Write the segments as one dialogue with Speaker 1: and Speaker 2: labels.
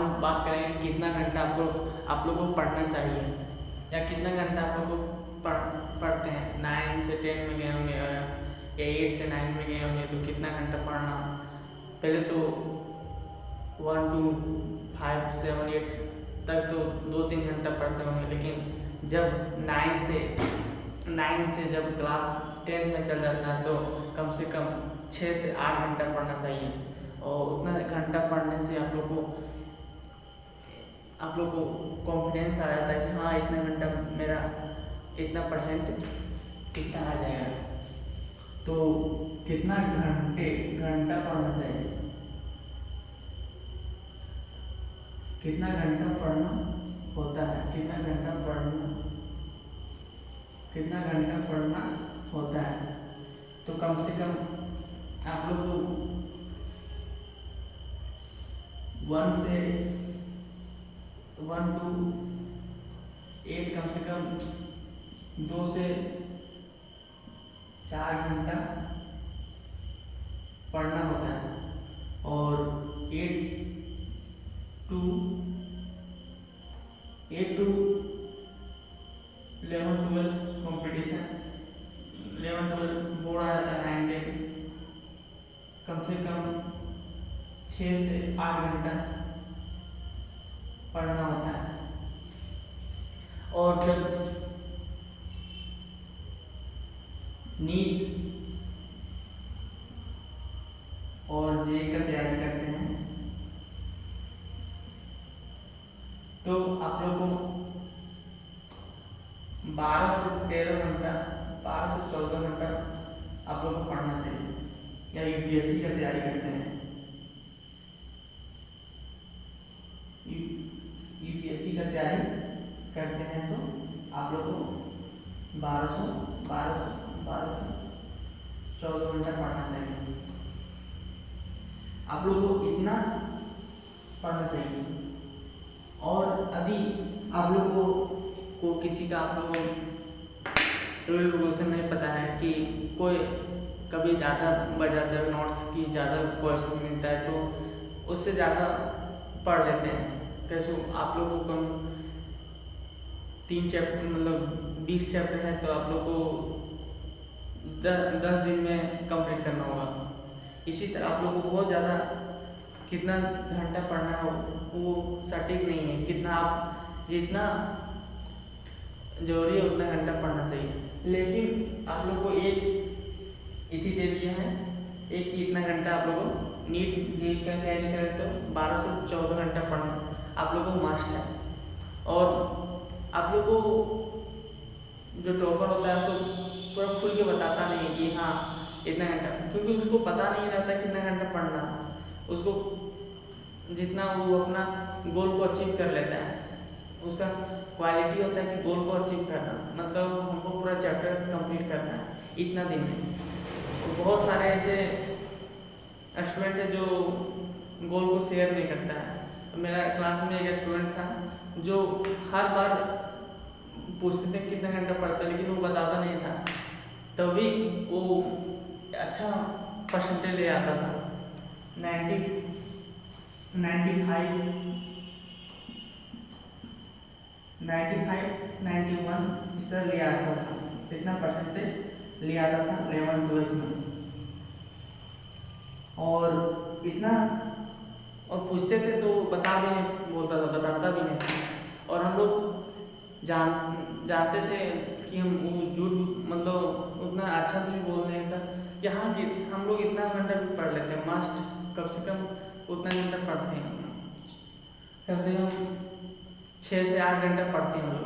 Speaker 1: हम बात करेंगे कितना घंटा आप लोग को पढ़ना चाहिए या कितना घंटा आप लोग को पढ़ते हैं। 9 से 10 में गए होंगे या 8 से 9 में गए होंगे तो कितना घंटा पढ़ना। पहले तो 1 to 5 7 8 तक तो 2-3 घंटा पढ़ते होंगे, लेकिन जब 9 से जब क्लास 10 में चल जाता है तो कम से कम 6 से 8 घंटा पढ़ना चाहिए। और उतना घंटा पढ़ने से आप लोग को कॉन्फिडेंस आ जाता है कि हाँ इतना घंटा मेरा इतना % इतना आ जाएगा। तो कितना घंटा पढ़ना चाहिए, कितना घंटा पढ़ना होता है, कितना घंटा पढ़ना होता है। तो कम से कम आप लोग को 1 to 8 कम से कम 2 से 4 घंटा पढ़ना होता है। और 8 to 11-12 कॉम्पिटिशन, 11-12 बोर्ड आ जाता है 9-10, कम से कम 6 से 8 घंटा पढ़ना होता है। और जब नीट और जेईई का तैयारी करते हैं तो आप लोग को 12 से 13 घंटा, 12 से 14 घंटा आप लोग को पढ़ना चाहिए। या यूपीएससी का तैयारी करते हैं, यूपीएससी का तैयारी करते हैं तो आप लोग को 12 से 14 घंटा पढ़ना चाहिए। आप लोग को इतना पढ़ना चाहिए। और अभी आप लोग को किसी का आप लोगों को रूल रेगुलेशन नहीं पता है कि कोई कभी ज़्यादा बढ़ जाता है, नोट्स की ज़्यादा क्वेश्चन मिलता है तो उससे ज़्यादा पढ़ लेते हैं। कैसे आप लोगों को कम 3 चैप्टर मतलब 20 चैप्टर है तो आप लोग को 10 दिन में कंप्लीट करना होगा। इसी तरह आप लोग को बहुत ज़्यादा कितना घंटा पढ़ना हो वो सटीक नहीं है, कितना आप जितना जरूरी है उतना घंटा पढ़ना चाहिए। लेकिन आप लोग को एक इति दे दिया है, एक ही इतना घंटा आप लोगों को नीट जेईई का तैयारी करें तो 12 से 14 घंटा पढ़ना आप लोगों को मस्ट है। और आप लोग को जो टॉपर होता है उसको पूरा खुल के बताता नहीं कि हाँ इतना घंटा, क्योंकि उसको पता नहीं रहता कितना घंटा पढ़ना। उसको जितना वो अपना गोल को अचीव कर लेता है, उसका क्वालिटी होता है कि गोल को अचीव करना, मतलब हमको पूरा चैप्टर कंप्लीट करना है इतना दिन में। तो बहुत सारे ऐसे स्टूडेंट है जो गोल को शेयर नहीं करता है। तो मेरा क्लास में एक स्टूडेंट था जो हर बार पूछते थे कितना घंटा पढ़ता है, लेकिन वो बताता नहीं था, तभी वो अच्छा % ले आता था। 95 91 इस तरह ले आता था, इतना % ले आता था 11-12 में। और इतना और पूछते थे तो बता भी नहीं बोलता था, बताता भी नहीं था। और हम लोग जानते थे कि हम झूठ मतलब उतना अच्छा से भी बोल नहीं था कि हाँ कि हम लोग इतना घंटा भी पढ़ लेते हैं, मस्ट कम से कम उतना घंटा पढ़ते हैं, कम से कम 6 से 8 घंटा पढ़ते हैं हम लोग।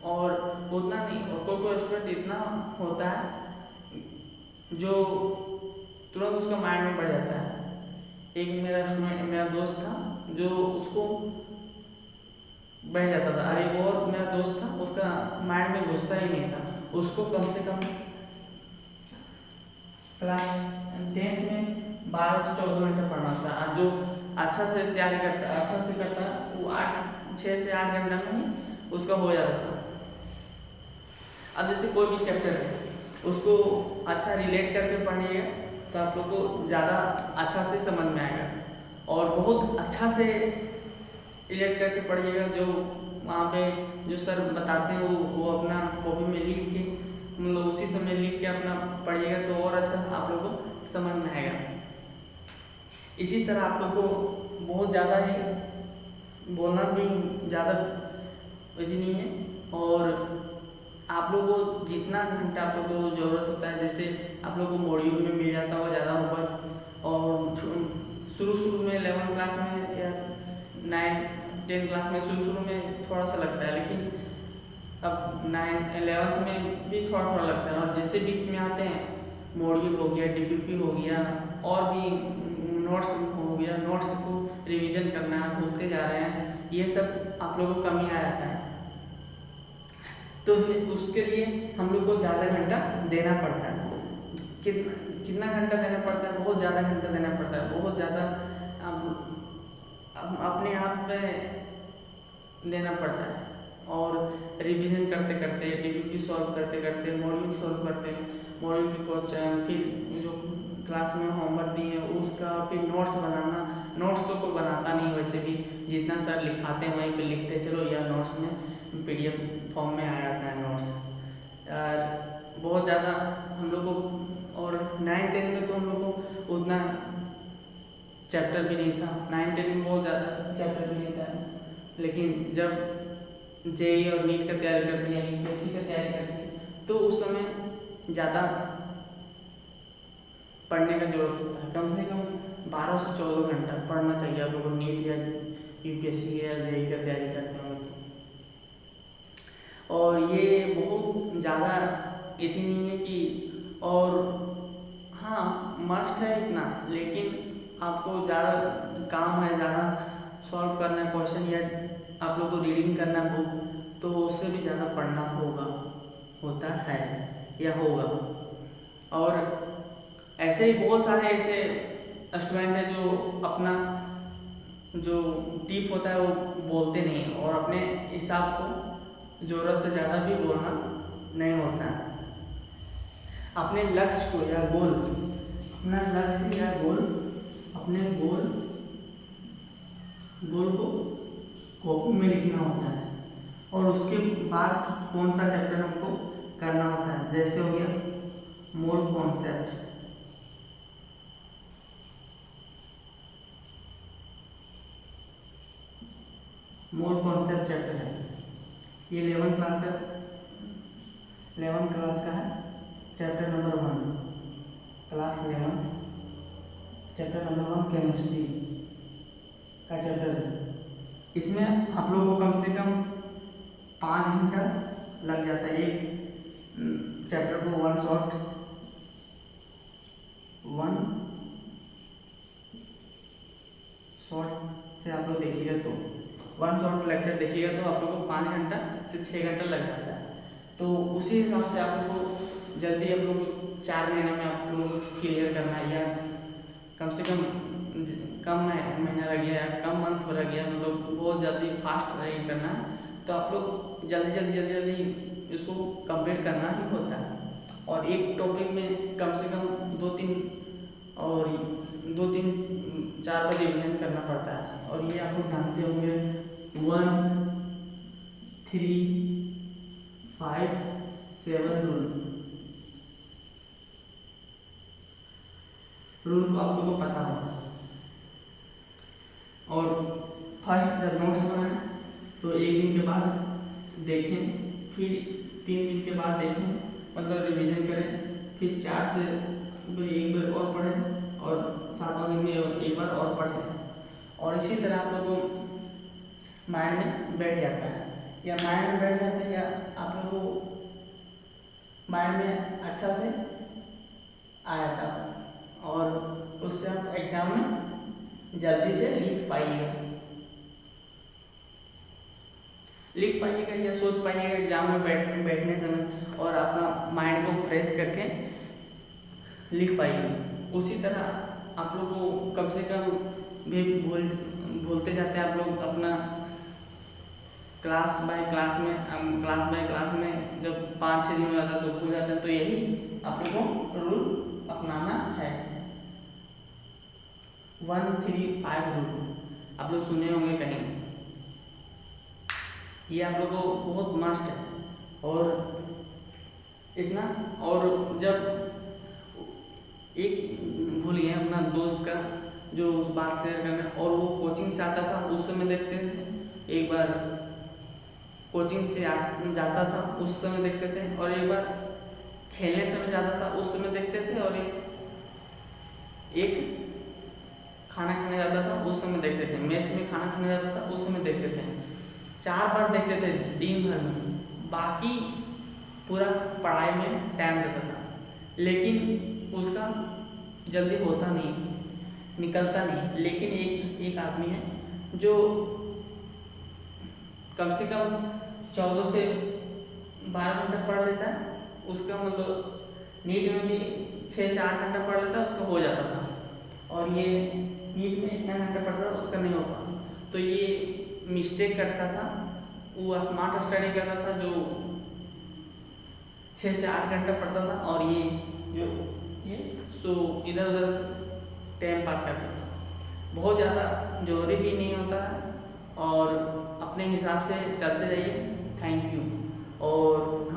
Speaker 1: और उतना नहीं, और कोई स्टूडेंट इतना होता है जो तुरंत उसका माइंड में बढ़ जाता है। एक मेरा दोस्त था जो उसको बैठ जाता था, और एक और मेरा दोस्त था उसका माइंड में घुसता ही नहीं था। उसको कम से कम क्लास 10th में 12 से 14 घंटा पढ़ना था। और जो अच्छा से तैयारी करता, अच्छा से करता, वो 6 से 8 घंटा में ही उसका हो जाता था। अब जैसे कोई भी चैप्टर है उसको अच्छा रिलेट करके पढ़िएगा तो आप लोग को ज़्यादा अच्छा से समझ में आएगा और बहुत अच्छा से रिलेट करके पढ़िएगा। जो वहाँ पे जो सर बताते हैं वो अपना कॉपी में लिख के मतलब उसी समय लिख के अपना पढ़िएगा तो और अच्छा आप लोग को समझ में आएगा। इसी तरह आप लोग को बहुत ज़्यादा ही बोलना भी ज़्यादा वही नहीं है, और आप लोग को जितना घंटा आप लोग को ज़रूरत होता है, जैसे आप लोग को मॉड्यूल में मिल जाता हो ज़्यादा होगा, और शुरू में 11 क्लास में या 9-10 क्लास में शुरू में थोड़ा सा लगता है, लेकिन अब 9-11 में भी थोड़ा लगता है। और जैसे बीच में आते हैं मॉड्यूल हो गया, डीपीपी हो गया, और भी नोट्स हो गया, नोट्स को रिवीजन करना भूलते जा रहे हैं, ये सब आप लोगों को कमी आ जाता है। तो उसके लिए हम लोग को ज़्यादा घंटा देना पड़ता है। कितना घंटा देना पड़ता है? बहुत ज़्यादा घंटा देना पड़ता है, बहुत ज़्यादा अपने आप में देना पड़ता है। और रिवीजन करते करते, डीपीपी सॉल्व करते करते, मॉड्यूल सॉल्व करते, मॉड्यूल के क्वेश्चन, फिर जो क्लास में होमवर्क दिए उसका, फिर नोट्स बनाना। नोट्स तो कोई बनाता नहीं वैसे भी, जितना सर लिखाते हैं वहीं पे लिखते चलो, या नोट्स में PDF फॉर्म में आ जाता है नोट्स। बहुत ज़्यादा हम लोग को, और 9-10 में तो हम लोग को उतना चैप्टर भी नहीं था। 9-10 में बहुत ज़्यादा चैप्टर भी नहीं था, लेकिन जब JEE और नीट का तैयारी करते हैं, UPSC का तैयारी करते हैं, तो उस समय ज़्यादा पढ़ने का जरूरत होता है। कम से कम 12 से 14 घंटा पढ़ना चाहिए आप लोगों को, नीट या UPSC या JEE का तैयारी करते हैं। और ये बहुत ज़्यादा इतनी नहीं है कि, और हाँ मस्ट है इतना, लेकिन आपको ज़्यादा काम है, ज़्यादा सॉल्व करना है क्वेश्चन, या आप लोग को रीडिंग करना बुक, तो उससे भी ज़्यादा पढ़ना होता है या होगा। और ऐसे ही बहुत सारे ऐसे स्टूडेंट हैं जो अपना जो टिप होता है वो बोलते नहीं, और अपने हिसाब को ज़रूरत से ज़्यादा भी बोलना नहीं होता है। अपने लक्ष्य को या गोल, अपना लक्ष्य या गोल, अपने गोल को कॉपी में लिखना होता है, और उसके बाद कौन सा चैप्टर हमको करना होता है। जैसे हो गया mole concept, mole concept chapter है, ये 11 क्लास का है, chapter number 1, class 11, chapter number 1 chemistry का चैप्टर है। इसमें आप लोगों को कम से कम 5 घंटा लग जाता है एक चैप्टर को वन शॉर्ट से आप लोग देखिएगा तो वन शॉर्ट लेक्चर देखिएगा तो आप लोग को 5 घंटा से 6 घंटा लग जाता है। तो उसी हिसाब से आप लोग को जल्दी आप लोग 4 महीने में आप लोग क्लियर करना है, या कम से कम महीना लग गया, कम मंथ हो गया, मतलब बहुत जल्दी फास्ट रनिंग करना है, तो आप लोग जल्दी इसको कंप्लीट करना ही होता है। और एक टॉपिक में कम से कम 2-3-4 बार रिवीजन करना पड़ता है। और ये आप लोग जानते होंगे 1, 3, 5, 7 रूल को आप लोगों को पता होगा। और फर्स्ट जब नोट्स बनाएं तो 1 दिन के बाद देखें, फिर 3 दिन के बाद देखें, मतलब रिवीजन करें, फिर 4 से 1 बार और पढ़ें, और 7वां दिन में 1 बार और पढ़ें। और इसी तरह आप लोगों को माइंड में बैठ जाता है, या माइंड में बैठ जाता है, या आप लोगों को माइंड में अच्छा से आ जाता है, और उससे आप एग्जाम में जल्दी से लिख पाइएगा या सोच पाइएगा एग्जाम में बैठने समय, और अपना माइंड को फ्रेश करके लिख पाइएगा। उसी तरह आप लोग को कम से कम भी भूलते जाते हैं आप लोग अपना क्लास बाय क्लास में जब 5-6 दिन हो जाता है तो भूल जाते हैं। तो यही आप लोगों को रूल अपनाना है, 1-3-5 रूल आप लोग सुने होंगे कहीं। ये आप लोगों को बहुत मस्ट है। और इतना, और जब एक भूल गए अपना दोस्त का जो बात शेयर करना, और वो कोचिंग से आता था उस समय देखते थे, एक बार कोचिंग से जाता था उस समय देखते थे, और एक बार खेलने समय जाता था उस समय देखते थे, और एक खाना खाने जाता था उस समय देखते थे, मेस में खाना खाने जाता था उस समय देखते थे। 4 बार देखते थे दिन भर में। बाकी पूरा पढ़ाई में टाइम देता था, लेकिन उसका जल्दी होता नहीं, निकलता नहीं। लेकिन एक आदमी है जो कम से कम 14 से 12 घंटा पढ़ लेता है, उसका मतलब नीट में भी 6 से 8 घंटा पढ़ लेता है, उसका हो जाता था। और ये नीट में इतना घंटा पढ़ता था, उसका नहीं हो पाता। तो ये मिस्टेक करता था, वो स्मार्ट स्टडी करता था जो 6 से 8 घंटा पढ़ता था, और ये सो इधर उधर टाइम पास करता था। बहुत ज़्यादा जरूरी भी नहीं होता है, और अपने हिसाब से चलते जाइए। Thank you. और